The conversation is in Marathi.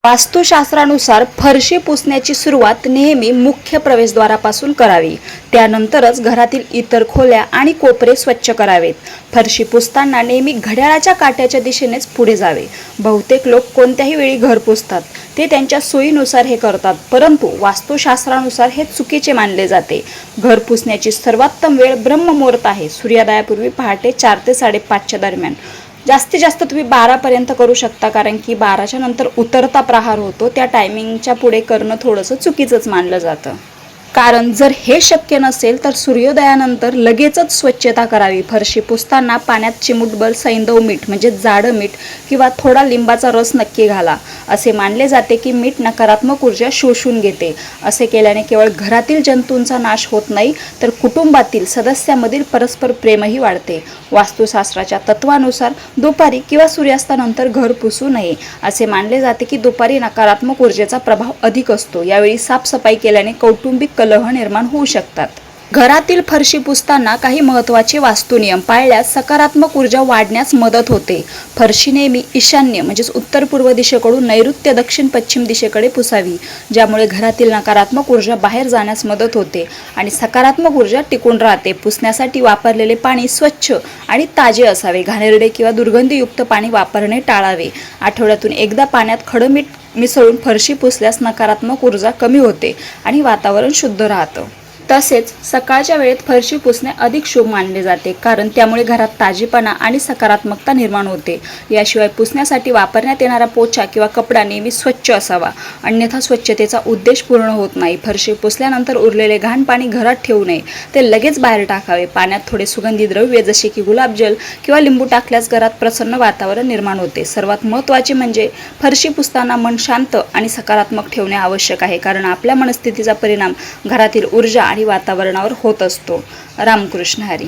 वास्तुशास्त्रानुसार फरशी पुसण्याची सुरुवात नेहमी मुख्य प्रवेशद्वारापासून करावी. त्यानंतरच घरातील इतर खोल्या आणि कोपरे स्वच्छ करावेत. फरशी पुसताना नेहमी घड्याळाच्या काट्याच्या दिशेनेच पुढे जावे. बहुतेक लोक कोणत्याही वेळी घर पुसतात. ते त्यांच्या सोयीनुसार हे करतात, परंतु वास्तुशास्त्रानुसार हे चुकीचे मानले जाते. घर पुसण्याची सर्वोत्तम वेळ ब्रह्ममुहूर्त आहे. सूर्योदयापूर्वी पहाटे 4 ते 5:30 दरम्यान. जास्तीत जास्त तुम्ही 12 पर्यंत करू शकता, कारण की 12च्या नंतर उतरता प्रहार होतो. त्या टायमिंगच्या पुढे करणं थोडंसं चुकीचंच मानलं जातं. कारण जर हे शक्य नसेल तर सूर्योदयानंतर लगेचच स्वच्छता करावी. फरशी पुसताना पाण्यात चिमूटभर सैंधव मीठ म्हणजे जाडं मीठ किंवा थोडा लिंबाचा रस नक्की घाला. असे मानले जाते की मीठ नकारात्मक ऊर्जा शोषून घेते. असे केल्याने केवळ घरातील जंतूंचा नाश होत नाही, तर कुटुंबातील सदस्यांमधील परस्पर प्रेमही वाढते. वास्तुशास्त्राच्या तत्वानुसार दुपारी किंवा सूर्यास्तानंतर घर पुसू नये. असे मानले जाते की दुपारी नकारात्मक ऊर्जेचा प्रभाव अधिक असतो. यावेळी साफसफाई केल्याने कौटुंबिक कलह निर्माण होऊ शकतात. घरातील फरशी पुसताना काही महत्त्वाचे वास्तुनियम पाळल्यास सकारात्मक ऊर्जा वाढण्यास मदत होते. फरशी नेहमी ईशान्य म्हणजेच उत्तर पूर्व दिशेकडून नैऋत्य दक्षिण पश्चिम दिशेकडे पुसावी, ज्यामुळे घरातील नकारात्मक ऊर्जा बाहेर जाण्यास मदत होते आणि सकारात्मक ऊर्जा टिकून राहते. पुसण्यासाठी वापरलेले पाणी स्वच्छ आणि ताजे असावे. घाणेरडे किंवा दुर्गंधीयुक्त पाणी वापरणे टाळावे. आठवड्यातून एकदा पाण्यात खडं मीठ मिसळून फरशी पुसल्यास नकारात्मक ऊर्जा कमी होते आणि वातावरण शुद्ध राहतं. तसेच सकाळच्या वेळेत फरशी पुसणे अधिक शुभ मानले जाते, कारण त्यामुळे घरात ताजेपणा आणि सकारात्मकता निर्माण होते. याशिवाय पुसण्यासाठी वापरण्यात येणारा पोछा किंवा कपडा नेहमी स्वच्छ असावा, अन्यथा स्वच्छतेचा उद्देश पूर्ण होत नाही. फरशी पुसल्यानंतर उरलेले घाण पाणी घरात ठेवू नये, ते लगेच बाहेर टाकावे. पाण्यात थोडे सुगंधी द्रव्य जसे की गुलाबजल किंवा लिंबू टाकल्यास घरात प्रसन्न वातावरण निर्माण होते. सर्वात महत्त्वाचे म्हणजे फरशी पुसताना मन शांत आणि सकारात्मक ठेवणे आवश्यक आहे, कारण आपल्या मनस्थितीचा परिणाम घरातील ऊर्जा आणि वातावरणावर होत असतो. रामकृष्ण हरी.